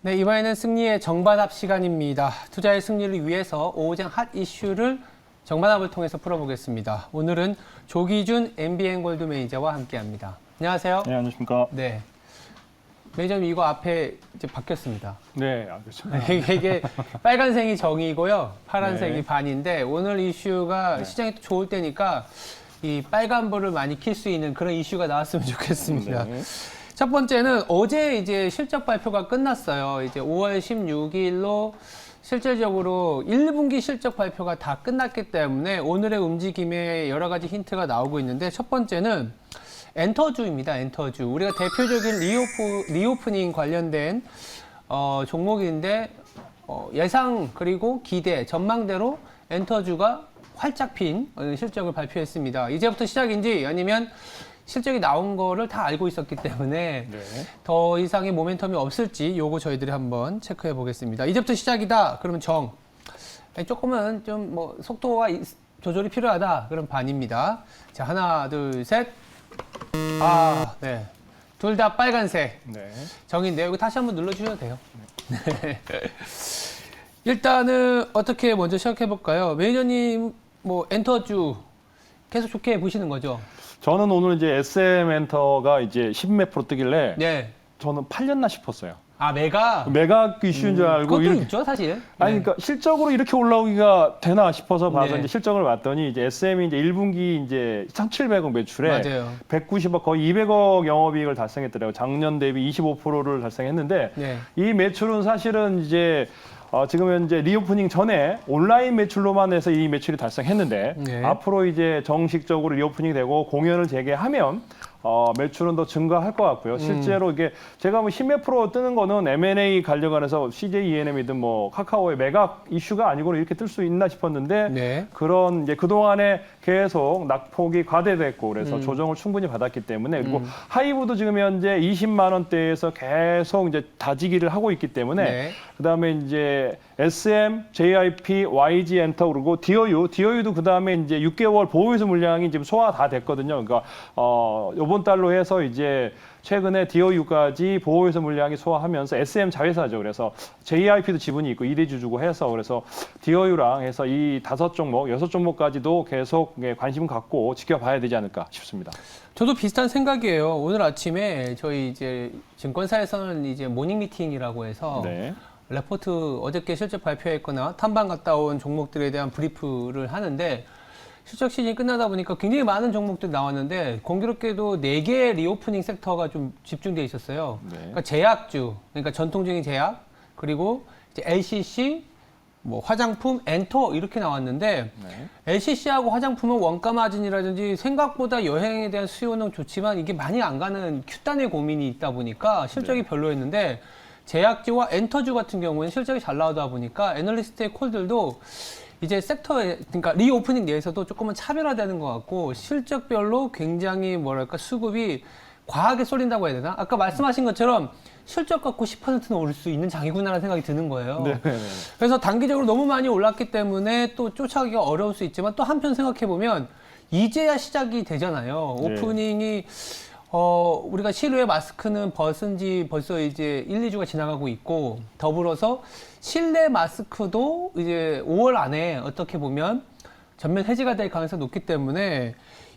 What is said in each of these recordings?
네, 이번에는 승리의 정반합 시간입니다. 투자의 승리를 위해서 오후장 핫 이슈를 정반합을 통해서 풀어보겠습니다. 오늘은 조기준 MBN골드 매니저와 함께합니다. 안녕하세요. 네, 안녕하십니까. 네, 매니저님 이거 앞에 이제 바뀌었습니다. 네, 그렇죠. 이게 빨간색이 정이고요, 파란색이 네. 반인데 오늘 이슈가 시장이 또 좋을 때니까 이 빨간불을 많이 킬 수 있는 그런 이슈가 나왔으면 좋겠습니다. 네. 첫 번째는 어제 이제 실적 발표가 끝났어요. 이제 5월 16일로 실질적으로 1분기 실적 발표가 다 끝났기 때문에 오늘의 움직임에 여러 가지 힌트가 나오고 있는데 첫 번째는 엔터주입니다. 엔터주. 우리가 대표적인 리오프닝 관련된 종목인데 예상 그리고 기대, 전망대로 엔터주가 활짝 핀 실적을 발표했습니다. 이제부터 시작인지 아니면 실적이 나온 거를 다 알고 있었기 때문에 네. 더 이상의 모멘텀이 없을지 요거 저희들이 한번 체크해 보겠습니다. 이제부터 시작이다. 그러면 정. 조금은 좀 뭐 속도가 조절이 필요하다. 그럼 반입니다. 자, 하나, 둘, 셋. 아, 네. 둘 다 빨간색. 네. 정인데요. 이거 다시 한번 눌러주셔도 돼요. 네. 일단은 어떻게 먼저 시작해 볼까요? 매니저님 뭐 엔터주 계속 좋게 보시는 거죠? 저는 오늘 이제 SM 엔터가 이제 10몇 프로 뜨길래 네. 저는 팔렸나 싶었어요. 아, 메가? 메가 이슈인 줄 알고 그것도 이렇게 있죠, 사실. 아니 네. 그러니까 실적으로 이렇게 올라오기가 되나 싶어서 봐서 네. 이제 실적을 봤더니 이제 SM이 이제 1분기 이제 1,700억 매출에 맞아요. 190억 거의 200억 영업이익을 달성했더라고요. 작년 대비 25%를 달성했는데 네. 이 매출은 사실은 이제 지금 현재 리오프닝 전에 온라인 매출로만 해서 이 매출이 달성했는데 네. 앞으로 이제 정식적으로 리오프닝이 되고 공연을 재개하면 매출은 더 증가할 것 같고요. 실제로 이게 제가 뭐 10몇 프로 뜨는 거는 M&A 관련해서 CJ ENM이든 뭐 카카오의 매각 이슈가 아니고 이렇게 뜰 수 있나 싶었는데 네. 그런 이제 그동안에 계속 낙폭이 과대됐고 그래서 조정을 충분히 받았기 때문에 그리고 하이브도 지금 현재 20만 원대에서 계속 이제 다지기를 하고 있기 때문에 네. 그다음에 이제 SM, JIP, YG 엔터 그리고 DOU도 그다음에 이제 6개월 보호유수 물량이 지금 소화 다 됐거든요. 그러니까 이번 달로 해서 이제 최근에 DOU까지 보호유수 물량이 소화하면서 SM 자회사죠. 그래서 JIP도 지분이 있고 이대주주고 해서 그래서 DOU랑 해서 이 5종목, 6종목까지도 계속 관심 갖고 지켜봐야 되지 않을까 싶습니다. 저도 비슷한 생각이에요. 오늘 아침에 저희 이제 증권사에서는 이제 모닝 미팅이라고 해서 네. 레포트 어저께 실적 발표했거나 탐방 갔다 온 종목들에 대한 브리프를 하는데 실적 시즌이 끝나다 보니까 굉장히 많은 종목들이 나왔는데 공교롭게도 4개의 리오프닝 섹터가 좀 집중돼 있었어요. 네. 그러니까 제약주, 그러니까 전통적인 제약, 그리고 이제 LCC, 뭐 화장품, 엔터 이렇게 나왔는데 네. LCC하고 화장품은 원가 마진이라든지 생각보다 여행에 대한 수요는 좋지만 이게 많이 안 가는 Q단의 고민이 있다 보니까 실적이 네. 별로였는데 제약주와 엔터주 같은 경우는 실적이 잘 나오다 보니까 애널리스트의 콜들도 이제 섹터에, 그러니까 리오프닝 내에서도 조금은 차별화되는 것 같고 실적별로 굉장히 뭐랄까 수급이 과하게 쏠린다고 해야 되나? 아까 말씀하신 것처럼 실적 갖고 10%는 오를 수 있는 장이구나라는 생각이 드는 거예요. 네. 그래서 단기적으로 너무 많이 올랐기 때문에 또 쫓아가기가 어려울 수 있지만 또 한편 생각해보면 이제야 시작이 되잖아요. 네. 오프닝이 우리가 실외 마스크는 벗은 지 벌써 이제 1, 2주가 지나가고 있고 더불어서 실내 마스크도 이제 5월 안에 어떻게 보면 전면 해지가 될 가능성이 높기 때문에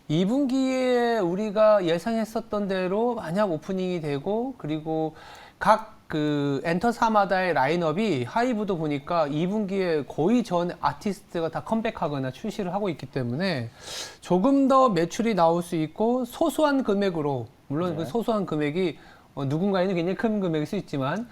2분기에 우리가 예상했었던 대로 만약 오프닝이 되고 그리고 각 그 엔터사마다의 라인업이 하이브도 보니까 2분기에 거의 전 아티스트가 다 컴백하거나 출시를 하고 있기 때문에 조금 더 매출이 나올 수 있고 소소한 금액으로 물론 그 소소한 금액이 누군가에는 굉장히 큰 금액일 수 있지만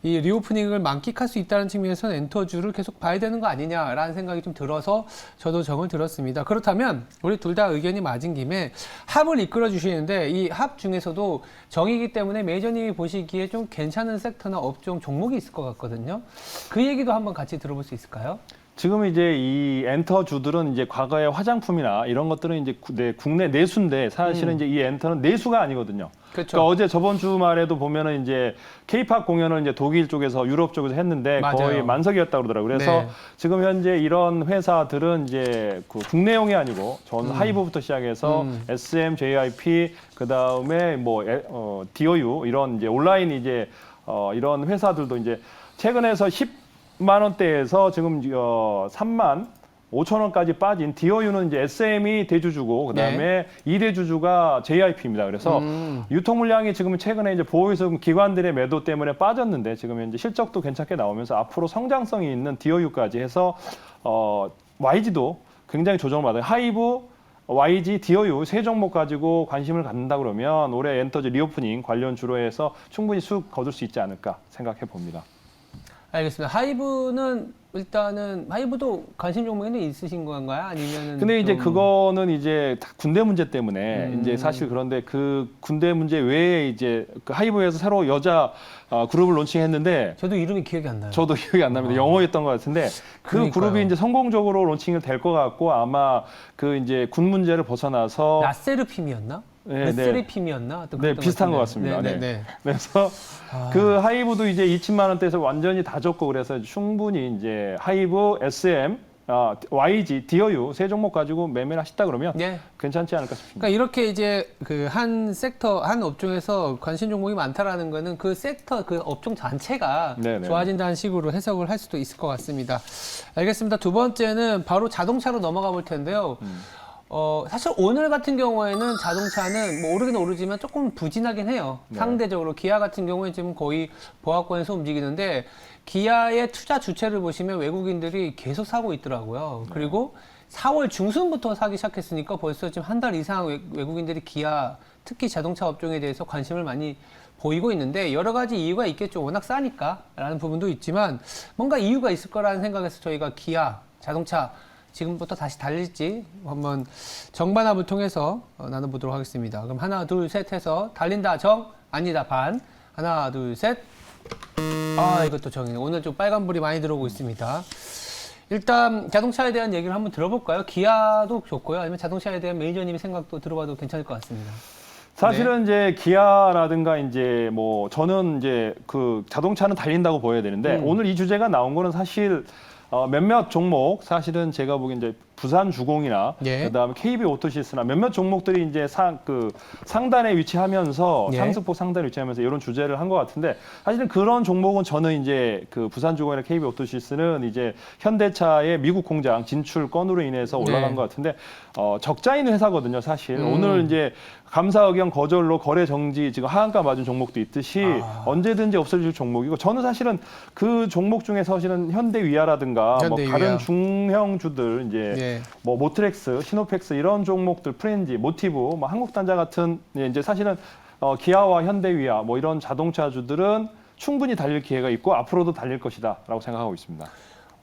이 리오프닝을 만끽할 수 있다는 측면에서는 엔터주를 계속 봐야 되는 거 아니냐라는 생각이 좀 들어서 저도 정을 들었습니다. 그렇다면 우리 둘 다 의견이 맞은 김에 합을 이끌어 주시는데 이 합 중에서도 정이기 때문에 매니저님이 보시기에 좀 괜찮은 섹터나 업종 종목이 있을 것 같거든요. 그 얘기도 한번 같이 들어볼 수 있을까요? 지금 이제 이 엔터주들은 이제 과거의 화장품이나 이런 것들은 이제 국내 내수인데 사실은 이제 이 엔터는 내수가 아니거든요. 그렇죠. 그러니까 어제 저번 주말에도 보면은 이제 K-팝 공연을 이제 독일 쪽에서 유럽 쪽에서 했는데 맞아요. 거의 만석이었다고 그러더라고요. 그래서 네. 지금 현재 이런 회사들은 이제 그 국내용이 아니고 전 하이브부터 시작해서 SM, JIP 그다음에 뭐 DOU 이런 이제 온라인 이제 이런 회사들도 이제 최근에서 10만 원대에서 지금 3만 5천 원까지 빠진 디어유는 이제 SM이 대주주고 그다음에 2대주주가 JIP입니다. 그래서 유통 물량이 지금 최근에 이제 보호위험 기관들의 매도 때문에 빠졌는데 지금 이제 실적도 괜찮게 나오면서 앞으로 성장성이 있는 디어유까지 해서 YG도 굉장히 조정을 받아요. 하이브, YG, 디어유 세 종목 가지고 관심을 갖는다 그러면 올해 엔터지 리오프닝 관련 주로 해서 충분히 수익 거둘 수 있지 않을까 생각해 봅니다. 알겠습니다. 하이브는 일단은 하이브도 관심 종목에는 있으신 건가요? 아니면은 근데 이제 좀... 그거는 이제 다 군대 문제 때문에 이제 사실 그런데 그 군대 문제 외에 이제 그 하이브에서 새로 여자 그룹을 론칭했는데 저도 이름이 기억이 안 나요. 저도 기억이 안 납니다. 영어였던 것 같은데 그 그러니까요. 그룹이 이제 성공적으로 론칭이 될 것 같고 아마 그 이제 군 문제를 벗어나서 라세르핌이었나? 네, 라세르핌이었나? 네, 비슷한 것 같습니다. 네. 네. 그래서 그 하이브도 이제 2천만 원대에서 완전히 다 줬고 그래서 충분히 이제 하이브, SM, YG, 디어유 세 종목 가지고 매매를 하셨다 그러면 네. 괜찮지 않을까 싶습니다. 그러니까 이렇게 이제 그 한 섹터, 한 업종에서 관심 종목이 많다라는 거는 그 섹터, 그 업종 전체가 네네. 좋아진다는 식으로 해석을 할 수도 있을 것 같습니다. 알겠습니다. 두 번째는 바로 자동차로 넘어가 볼 텐데요. 사실 오늘 같은 경우에는 자동차는 뭐 오르긴 오르지만 조금 부진하긴 해요. 네. 상대적으로 기아 같은 경우에 지금 거의 보합권에서 움직이는데 기아의 투자 주체를 보시면 외국인들이 계속 사고 있더라고요. 네. 그리고 4월 중순부터 사기 시작했으니까 벌써 지금 한 달 이상 외국인들이 기아, 특히 자동차 업종에 대해서 관심을 많이 보이고 있는데 여러 가지 이유가 있겠죠. 워낙 싸니까 라는 부분도 있지만 뭔가 이유가 있을 거라는 생각에서 저희가 기아, 자동차 지금부터 다시 달릴지 한번 정반합을 통해서 나눠보도록 하겠습니다. 그럼 하나, 둘, 셋 해서 달린다 정, 아니다 반. 하나, 둘, 셋. 이것도 정이네. 오늘 좀 빨간불이 많이 들어오고 있습니다. 일단 자동차에 대한 얘기를 한번 들어볼까요? 기아도 좋고요. 아니면 자동차에 대한 매니저님의 생각도 들어봐도 괜찮을 것 같습니다. 사실은 이제 기아라든가 이제 뭐 저는 이제 그 자동차는 달린다고 보여야 되는데 오늘 이 주제가 나온 거는 사실 몇몇 종목 사실은 제가 보기엔 이제 부산주공이나 예. 그다음에 KB오토시스나 몇몇 종목들이 이제 상단에 위치하면서 예. 상승폭 상단에 위치하면서 이런 주제를 한 것 같은데 사실은 그런 종목은 저는 이제 그 부산주공이나 KB오토시스는 이제 현대차의 미국 공장 진출 건으로 인해서 올라간 네. 것 같은데 적자인 회사거든요 사실 오늘 이제 감사 의견 거절로 거래 정지 지금 하한가 맞은 종목도 있듯이 언제든지 없어질 종목이고 저는 사실은 그 종목 중에 사실은 현대위아라든가 뭐 현대위아. 다른 중형주들 이제 예. 뭐 모트렉스, 시노펙스 이런 종목들 프렌지, 모티브, 뭐 한국단자 같은 이제 사실은 기아와 현대위아 뭐 이런 자동차주들은 충분히 달릴 기회가 있고 앞으로도 달릴 것이다라고 생각하고 있습니다.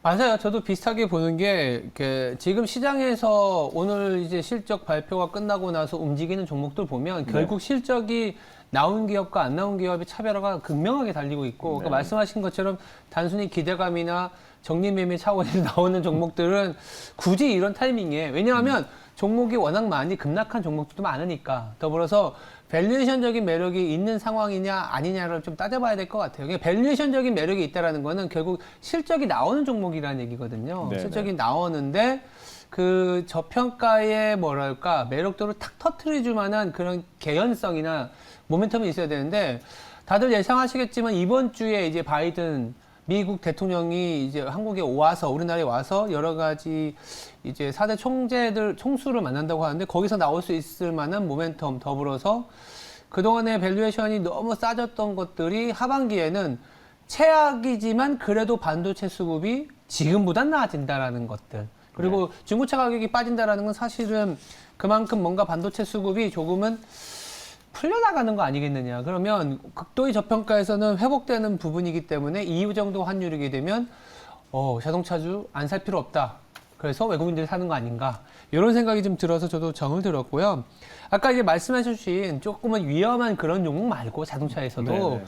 맞아요. 저도 비슷하게 보는 게 지금 시장에서 오늘 이제 실적 발표가 끝나고 나서 움직이는 종목들 보면 결국 실적이 나온 기업과 안 나온 기업의 차별화가 극명하게 달리고 있고 그러니까 말씀하신 것처럼 단순히 기대감이나 적립매매 차원에서 나오는 종목들은 굳이 이런 타이밍에 왜냐하면 종목이 워낙 많이 급락한 종목들도 많으니까 더불어서 밸류에이션적인 매력이 있는 상황이냐 아니냐를 좀 따져봐야 될 것 같아요. 그러니까 밸류에이션적인 매력이 있다라는 거는 결국 실적이 나오는 종목이라는 얘기거든요. 네네. 실적이 나오는데 그 저평가의 뭐랄까 매력도를 탁 터트려줄 만한 그런 개연성이나 모멘텀이 있어야 되는데 다들 예상하시겠지만 이번 주에 이제 바이든 미국 대통령이 이제 한국에 와서 우리나라에 와서 여러 가지 이제 4대 총수를 만난다고 하는데 거기서 나올 수 있을 만한 모멘텀 더불어서 그동안의 밸류에이션이 너무 싸졌던 것들이 하반기에는 최악이지만 그래도 반도체 수급이 지금보단 나아진다라는 것들. 그리고 중고차 가격이 빠진다라는 건 사실은 그만큼 뭔가 반도체 수급이 조금은 풀려나가는 거 아니겠느냐. 그러면 극도의 저평가에서는 회복되는 부분이기 때문에 이 정도 환율이게 되면 자동차주 안 살 필요 없다. 그래서 외국인들이 사는 거 아닌가. 이런 생각이 좀 들어서 저도 정을 들었고요. 아까 이제 말씀해 주신 조금은 위험한 그런 종목 말고 자동차에서도 네네네.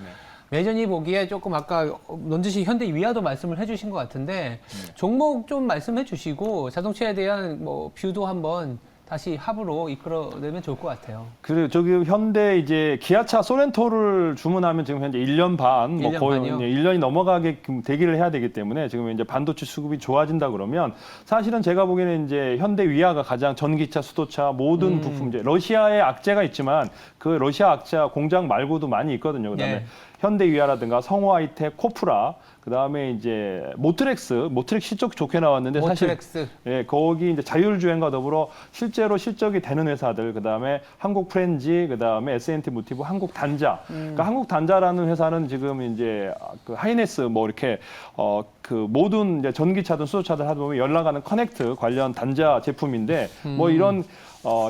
매전이 보기에 조금 아까 넌지시 현대위아도 말씀을 해주신 것 같은데 종목 좀 말씀해 주시고 자동차에 대한 뭐 뷰도 한번 다시 합으로 이끌어내면 좋을 것 같아요. 그리고 저기 현대 이제 기아차 소렌토를 주문하면 지금 현재 1년 반, 뭐 1년 거의 반이요? 1년이 넘어가게 대기를 해야 되기 때문에 지금 이제 반도체 수급이 좋아진다 그러면 사실은 제가 보기에는 이제 현대 위아가 가장 전기차, 수도차 모든 부품 이제 러시아에 악재가 있지만 그 러시아 악재 공장 말고도 많이 있거든요. 그다음에 네. 현대위아라든가 성호하이텍, 코프라, 그다음에 이제 모트렉스 실적 좋게 나왔는데 모트렉스. 사실 예, 거기 이제 자율주행과 더불어 실제로 실적이 되는 회사들, 그다음에 한국 프렌지, 그다음에 S&T 모티브, 한국 단자. 그러니까 한국 단자라는 회사는 지금 이제 그 하이네스 뭐 이렇게 그 모든 이제 전기차든 수소차든 하다 보면 연락하는 커넥트 관련 단자 제품인데 뭐 이런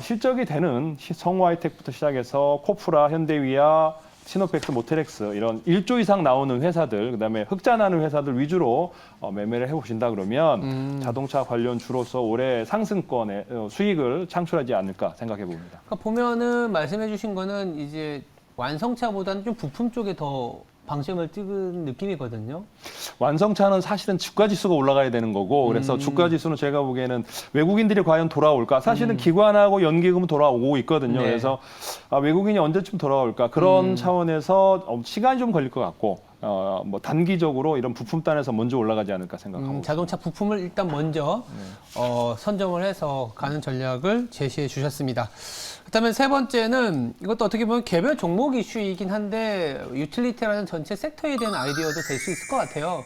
실적이 되는 성호하이텍부터 시작해서 코프라, 현대위아, 시노펙스, 모테렉스 이런 1조 이상 나오는 회사들, 그다음에 흑자 나는 회사들 위주로 매매를 해보신다 그러면 자동차 관련 주로서 올해 상승권의 수익을 창출하지 않을까 생각해 봅니다. 그러니까 보면은 말씀해주신 거는 이제 완성차보다는 좀 부품 쪽에 더 방점을 찍은 느낌이거든요. 완성차는 사실은 주가 지수가 올라가야 되는 거고, 그래서 주가 지수는 제가 보기에는 외국인들이 과연 돌아올까? 사실은 기관하고 연기금은 돌아오고 있거든요. 네. 그래서 외국인이 언제쯤 돌아올까? 그런 차원에서 시간이 좀 걸릴 것 같고, 뭐 단기적으로 이런 부품단에서 먼저 올라가지 않을까 생각하고. 자동차 부품을 일단 먼저 선점을 해서 가는 전략을 제시해 주셨습니다. 그다음에 세 번째는 이것도 어떻게 보면 개별 종목 이슈이긴 한데 유틸리티라는 전체 섹터에 대한 아이디어도 될 수 있을 것 같아요.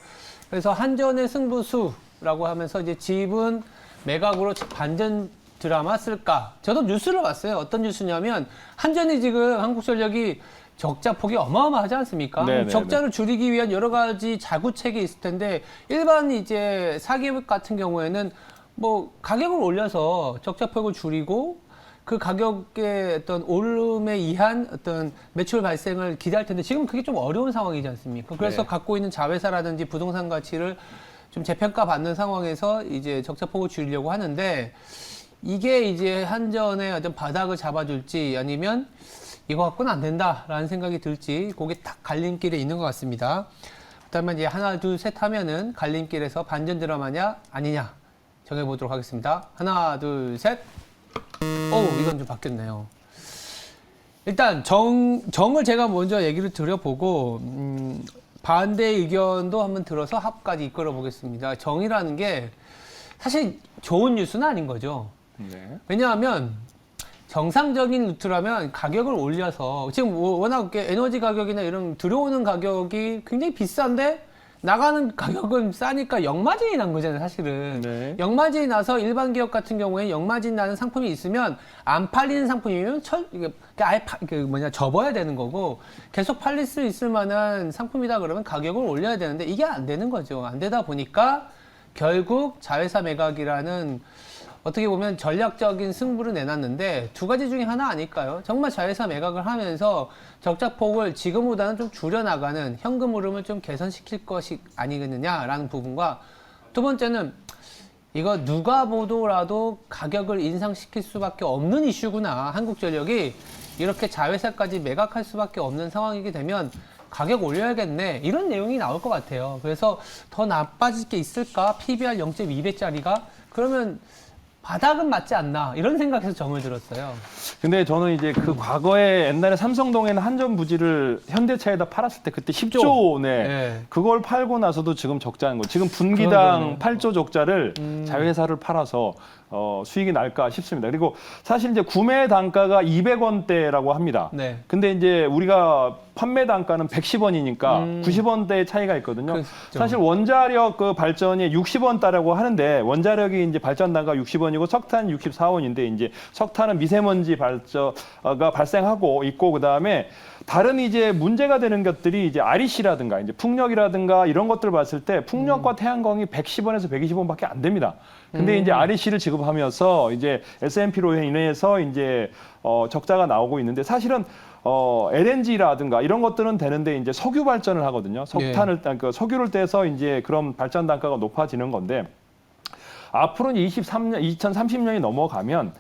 그래서 한전의 승부수라고 하면서 이제 지분 매각으로 반전 드라마 쓸까? 저도 뉴스를 봤어요. 어떤 뉴스냐면 한전이 지금 한국전력이 적자 폭이 어마어마하지 않습니까? 네네네. 적자를 줄이기 위한 여러 가지 자구책이 있을 텐데 일반 이제 사기업 같은 경우에는 뭐 가격을 올려서 적자 폭을 줄이고 그 가격의 어떤 오름에 의한 어떤 매출 발생을 기대할 텐데 지금 그게 좀 어려운 상황이지 않습니까? 그래서 네. 갖고 있는 자회사라든지 부동산 가치를 좀 재평가 받는 상황에서 이제 적자 폭을 줄이려고 하는데 이게 이제 한전의 어떤 바닥을 잡아줄지 아니면 이거 갖고는 안 된다라는 생각이 들지 그게 딱 갈림길에 있는 것 같습니다. 그다음에 이제 하나 둘 셋 하면은 갈림길에서 반전 드라마냐 아니냐 정해보도록 하겠습니다. 하나 둘 셋. 이건 좀 바뀌었네요. 일단 정을 제가 먼저 얘기를 드려보고 반대 의견도 한번 들어서 합까지 이끌어 보겠습니다. 정이라는 게 사실 좋은 뉴스는 아닌 거죠. 네. 왜냐하면 정상적인 루트라면 가격을 올려서 지금 워낙 에너지 가격이나 이런 들어오는 가격이 굉장히 비싼데 나가는 가격은 싸니까 역마진이 난 거잖아요, 사실은. 네. 역마진이 나서 일반 기업 같은 경우에 역마진 나는 상품이 있으면 안 팔리는 상품이면 아예 접어야 되는 거고 계속 팔릴 수 있을 만한 상품이다 그러면 가격을 올려야 되는데 이게 안 되는 거죠. 안 되다 보니까 결국 자회사 매각이라는 어떻게 보면 전략적인 승부를 내놨는데 두 가지 중에 하나 아닐까요? 정말 자회사 매각을 하면서 적자폭을 지금보다는 좀 줄여나가는 현금 흐름을 좀 개선시킬 것이 아니겠느냐라는 부분과 두 번째는 이거 누가 보더라도 가격을 인상시킬 수밖에 없는 이슈구나. 한국전력이 이렇게 자회사까지 매각할 수밖에 없는 상황이게 되면 가격 올려야겠네. 이런 내용이 나올 것 같아요. 그래서 더 나빠질 게 있을까? PBR 0.2배짜리가? 그러면 바닥은 맞지 않나 이런 생각에서 정을 들었어요. 근데 저는 이제 그 과거에 옛날에 삼성동에는 한전 부지를 현대차에다 팔았을 때 그때 10조 네. 그걸 팔고 나서도 지금 적자인 거. 지금 분기당 8조 적자를 자회사를 팔아서 수익이 날까 싶습니다. 그리고 사실 이제 구매 단가가 200원대라고 합니다. 네. 근데 이제 우리가 판매 단가는 110원이니까 90원대의 차이가 있거든요. 그렇죠. 사실 원자력 그 발전이 60원대라고 하는데 원자력이 이제 발전 단가 60원이고 석탄 64원인데 이제 석탄은 미세먼지 발전가 발생하고 있고 그다음에 다른 이제 문제가 되는 것들이 이제 REC라든가 이제 풍력이라든가 이런 것들 봤을 때 풍력과 태양광이 110원에서 120원밖에 안 됩니다. 근데 이제 REC를 지급하면서 이제 S&P로 인해서 이제 적자가 나오고 있는데 사실은 LNG라든가 이런 것들은 되는데 이제 석유 발전을 하거든요. 석탄을 그 석유를 떼서 이제 그런 발전 단가가 높아지는 건데 앞으로는 2030년이 넘어가면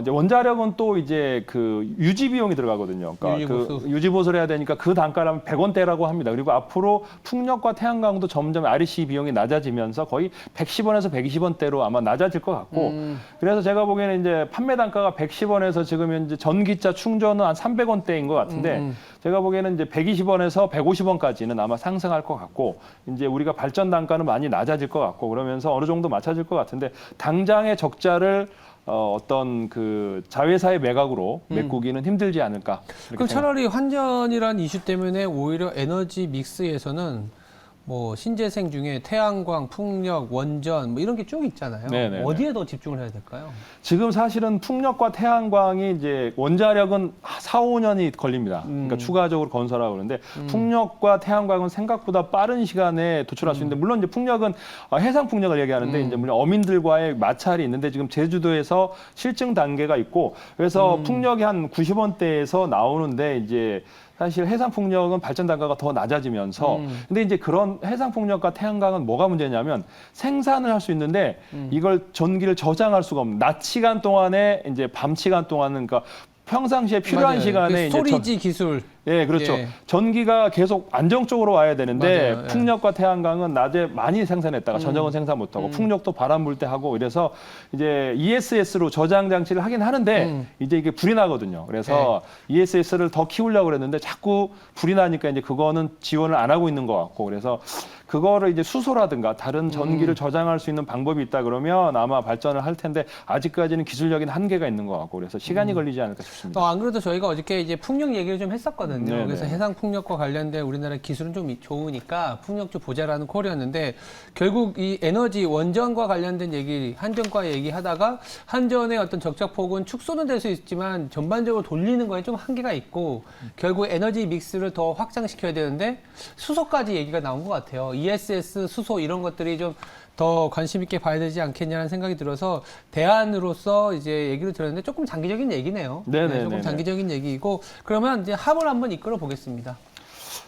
이제 원자력은 또 이제 그 유지 비용이 들어가거든요. 그러니까 그 유지 보수를 해야 되니까 그 단가라면 100원대라고 합니다. 그리고 앞으로 풍력과 태양광도 점점 REC 비용이 낮아지면서 거의 110원에서 120원대로 아마 낮아질 것 같고 그래서 제가 보기에는 이제 판매 단가가 110원에서 지금 현재 전기차 충전은 한 300원대인 것 같은데 제가 보기에는 이제 120원에서 150원까지는 아마 상승할 것 같고 이제 우리가 발전 단가는 많이 낮아질 것 같고 그러면서 어느 정도 맞춰질 것 같은데 당장의 적자를 어떤 그 자회사의 매각으로 메꾸기는 힘들지 않을까. 그럼 차라리 환전이란 이슈 때문에 오히려 에너지 믹스에서는 뭐 신재생 중에 태양광, 풍력, 원전 뭐 이런 게 쭉 있잖아요. 네네네. 어디에 더 집중을 해야 될까요? 지금 사실은 풍력과 태양광이 이제 원자력은 4, 5년이 걸립니다. 그러니까 추가적으로 건설하고 그러는데 풍력과 태양광은 생각보다 빠른 시간에 도출할 수 있는데 물론 이제 풍력은 해상 풍력을 얘기하는데 이제 물론 어민들과의 마찰이 있는데 지금 제주도에서 실증 단계가 있고 그래서 풍력이 한 90원대에서 나오는데 이제 사실 해상 풍력은 발전 단가가 더 낮아지면서 근데 이제 그런 해상 풍력과 태양광은 뭐가 문제냐면 생산을 할 수 있는데 이걸 전기를 저장할 수가 없는 낮 시간 동안에 이제 밤 시간 동안은 그러니까 평상시에 필요한 맞아요. 시간에 그 이제 스토리지 기술. 예, 그렇죠. 예. 전기가 계속 안정적으로 와야 되는데 맞아요. 예. 풍력과 태양광은 낮에 많이 생산했다가 저녁은 생산 못하고 풍력도 바람 불 때 하고 이래서 이제 ESS로 저장 장치를 하긴 하는데 이제 이게 불이 나거든요. 그래서 ESS를 더 키우려고 그랬는데 자꾸 불이 나니까 이제 그거는 지원을 안 하고 있는 것 같고 그래서 그거를 이제 수소라든가 다른 전기를 저장할 수 있는 방법이 있다 그러면 아마 발전을 할 텐데 아직까지는 기술적인 한계가 있는 것 같고 그래서 시간이 걸리지 않을까 싶습니다. 안 그래도 저희가 어저께 이제 풍력 얘기를 좀 했었거든요. 네네. 그래서 해상 풍력과 관련된 우리나라 기술은 좀 좋으니까 풍력 좀 보자라는 콜이었는데 결국 이 에너지 원전과 관련된 얘기, 한전과 얘기하다가 한전의 어떤 적자폭은 축소는 될 수 있지만 전반적으로 돌리는 거에 좀 한계가 있고 결국 에너지 믹스를 더 확장시켜야 되는데 수소까지 얘기가 나온 것 같아요. ESS, 수소 이런 것들이 좀 더 관심 있게 봐야 되지 않겠냐는 생각이 들어서 대안으로서 이제 얘기를 들었는데 조금 장기적인 얘기네요. 네네네네. 조금 장기적인 얘기이고 그러면 이제 합을 한번 이끌어 보겠습니다.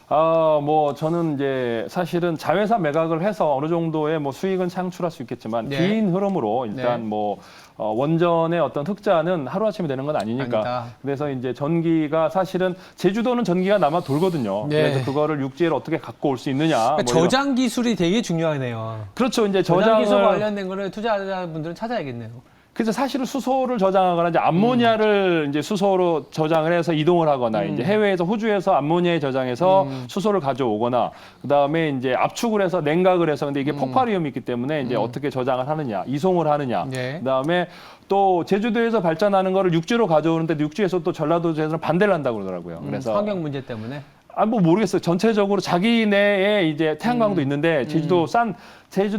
뭐 저는 이제 사실은 자회사 매각을 해서 어느 정도의 뭐 수익은 창출할 수 있겠지만 네. 긴 흐름으로 일단 네. 뭐 원전의 어떤 흑자는 하루아침에 되는 건 아니니까. 아니다. 그래서 이제 전기가 사실은 제주도는 전기가 남아 돌거든요. 네. 그래서 그거를 육지에 어떻게 갖고 올 수 있느냐. 그러니까 뭐 이런. 저장 기술이 되게 중요하네요. 그렇죠. 이제 저장 기술 저장을 관련된 거를 투자자분들은 찾아야겠네요. 그래서 사실은 수소를 저장하거나 이제 암모니아를 이제 수소로 저장을 해서 이동을 하거나 이제 해외에서 호주에서 암모니아에 저장해서 수소를 가져오거나 그다음에 이제 압축을 해서 냉각을 해서 근데 이게 폭발 위험이 있기 때문에 이제 어떻게 저장을 하느냐, 이송을 하느냐. 네. 그다음에 또 제주도에서 발전하는 거를 육지로 가져오는데 육지에서 또 전라도에서는 반대를 한다고 그러더라고요. 그래서 환경 문제 때문에. 뭐 모르겠어요. 전체적으로 자기 내에 이제 태양광도 있는데 제주도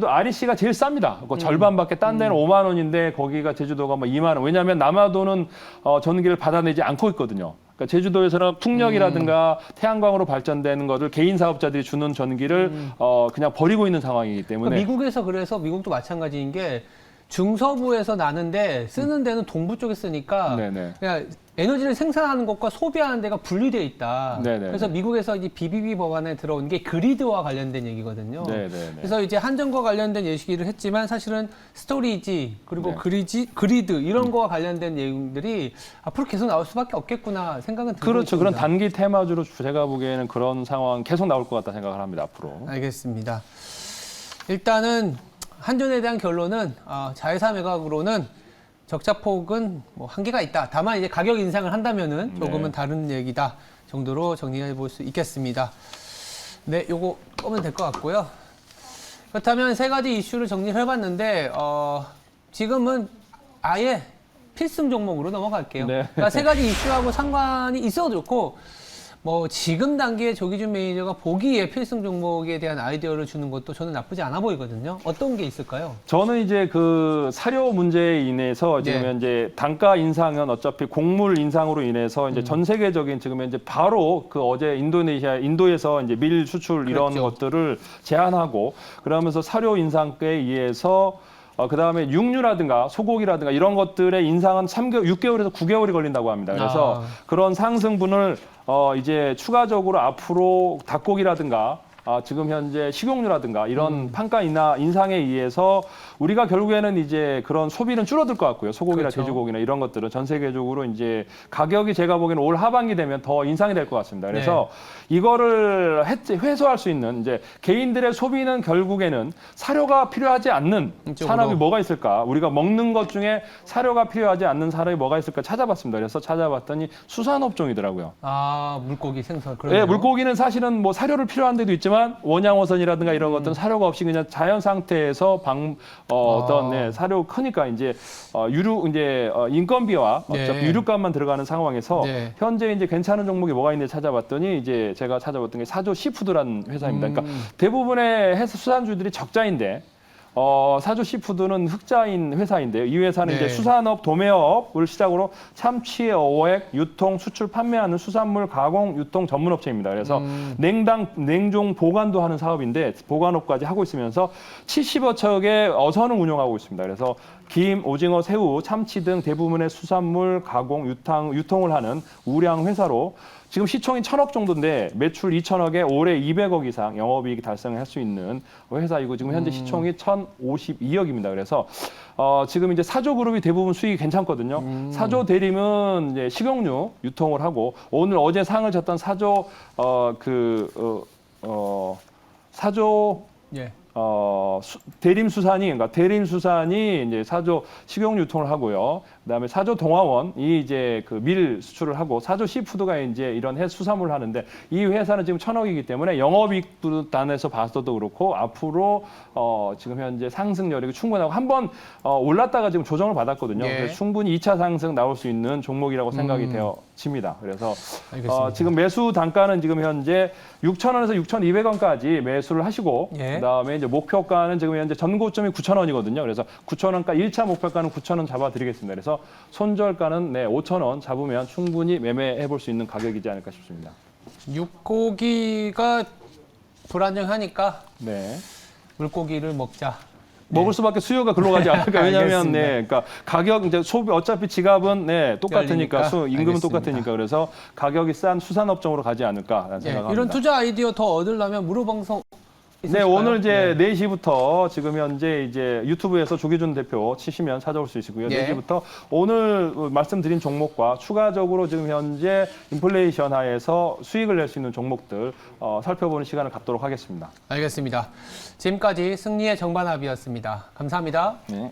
REC가 제일 쌉니다. 그 절반밖에 딴 데는 5만 원인데 거기가 제주도가 뭐 2만 원. 왜냐하면 남아도는 전기를 받아내지 않고 있거든요. 그러니까 제주도에서는 풍력이라든가 태양광으로 발전되는 것을 개인 사업자들이 주는 전기를 그냥 버리고 있는 상황이기 때문에 그러니까 미국에서 그래서 미국도 마찬가지인 게 중서부에서 나는데 쓰는 데는 동부 쪽에 쓰니까 네네. 그냥 에너지를 생산하는 것과 소비하는 데가 분리되어 있다. 네네. 그래서 미국에서 이제 BBB 법안에 들어온 게 그리드와 관련된 얘기거든요. 네네. 그래서 이제 한전과 관련된 얘기를 했지만 사실은 스토리지 그리고 네. 그리드 이런 거와 관련된 내용들이 앞으로 계속 나올 수밖에 없겠구나 생각은 들고 그렇죠. 있습니다. 그런 단기 테마주로 제가 보기에는 그런 상황 계속 나올 것 같다 생각을 합니다. 앞으로. 알겠습니다. 일단은 한전에 대한 결론은 자회사 매각으로는 적자폭은 뭐 한계가 있다. 다만 이제 가격 인상을 한다면은 조금은 네. 다른 얘기다 정도로 정리해 볼 수 있겠습니다. 네, 요거 끄면 될 것 같고요. 그렇다면 세 가지 이슈를 정리를 해봤는데 지금은 아예 필승 종목으로 넘어갈게요. 네. 그러니까 세 가지 이슈하고 상관이 있어도 좋고 뭐 지금 단계에 조기준 매니저가 보기에 필승 종목에 대한 아이디어를 주는 것도 저는 나쁘지 않아 보이거든요. 어떤 게 있을까요? 저는 이제 그 사료 문제에 인해서 지금 네. 현재 단가 인상은 어차피 곡물 인상으로 인해서 이제 전 세계적인 지금 현재 바로 그 어제 인도에서 이제 밀 수출 이런 그렇죠. 것들을 제한하고 그러면서 사료 인상에 의해서 그다음에 육류라든가 소고기라든가 이런 것들의 인상은 6개월에서 9개월이 걸린다고 합니다. 그래서 그런 상승분을 이제 추가적으로 앞으로 닭고기라든가 지금 현재 식용유라든가 이런 판가 인상에 의해서 우리가 결국에는 이제 그런 소비는 줄어들 것 같고요. 소고기나 그렇죠. 돼지고기나 이런 것들은 전 세계적으로 이제 가격이 제가 보기에는 올 하반기 되면 더 인상이 될 것 같습니다. 그래서 이거를 회수할 수 있는 이제 개인들의 소비는 결국에는 사료가 필요하지 않는 이쪽으로. 산업이 뭐가 있을까? 우리가 먹는 것 중에 사료가 필요하지 않는 산업이 뭐가 있을까 찾아봤습니다. 그래서 찾아봤더니 수산업종이더라고요. 물고기 생선. 예, 그러네요. 물고기는 사실은 뭐 사료를 필요한 데도 있지만 그렇지만 원양어선이라든가 이런 것들은 사료가 없이 그냥 자연 상태에서 어떤 사료 크니까 이제 인건비와 네. 어차피 유류값만 들어가는 상황에서 네. 현재 이제 괜찮은 종목이 뭐가 있는지 찾아봤더니 이제 제가 찾아봤던 게 사조 시푸드라는 회사입니다. 그러니까 대부분의 수산주들이 적자인데 사조 시푸드는 흑자인 회사인데요. 이 회사는 네. 이제 수산업, 도매업을 시작으로 참치, 어획, 유통, 수출, 판매하는 수산물 가공, 유통 전문업체입니다. 그래서 냉동 보관도 하는 사업인데 보관업까지 하고 있으면서 70여 척의 어선을 운영하고 있습니다. 그래서 김, 오징어, 새우, 참치 등 대부분의 수산물 가공, 유통을 하는 우량 회사로 지금 시총이 1,000억 정도인데 매출 2,000억에 올해 200억 이상 영업이익 달성할 수 있는 회사이고 지금 현재 시총이 1,052억입니다. 그래서 지금 이제 사조그룹이 대부분 수익이 괜찮거든요. 사조 대림은 이제 식용유 유통을 하고 어제 상을 졌던 사조 사조 예. 대림수산이 이제 사조 식용유 유통을 하고요. 그다음에 사조 동화원이 이제 그 밀 수출을 하고 사조 시푸드가 이제 이런 수산물을 하는데 이 회사는 지금 1,000억이기 때문에 영업이익 단에서 봐서도 그렇고 앞으로 지금 현재 상승 여력이 충분하고 한번 올랐다가 지금 조정을 받았거든요. 예. 그래서 충분히 2차 상승 나올 수 있는 종목이라고 생각이 되어집니다. 그래서 알겠습니다. 지금 매수 단가는 지금 현재 6,000원에서 6,200원까지 매수를 하시고 예. 그다음에 이제 목표가는 지금 현재 전고점이 9,000원이거든요. 그래서 9,000원가 1차 목표가는 9,000원 잡아드리겠습니다. 그래서 손절가는 5,000원 잡으면 충분히 매매해 볼 수 있는 가격이지 않을까 싶습니다. 육고기가 불안정하니까 네. 물고기를 먹자. 먹을 수밖에 수요가 글로 가지 않을까. 왜냐하면 알겠습니다. 그러니까 가격 이제 소비 어차피 지갑은 똑같으니까 열리니까. 임금은 알겠습니다. 똑같으니까 그래서 가격이 싼 수산업종으로 가지 않을까라는 예. 생각합니다. 이런 투자 아이디어 더 얻으려면 무료방송 네, 있으실까요? 오늘 이제 네. 4시부터 지금 현재 이제 유튜브에서 조기준 대표 치시면 찾아올 수 있고요. 예. 4시부터 오늘 말씀드린 종목과 추가적으로 지금 현재 인플레이션 하에서 수익을 낼 수 있는 종목들 살펴보는 시간을 갖도록 하겠습니다. 알겠습니다. 지금까지 승리의 정반합이었습니다. 감사합니다. 네.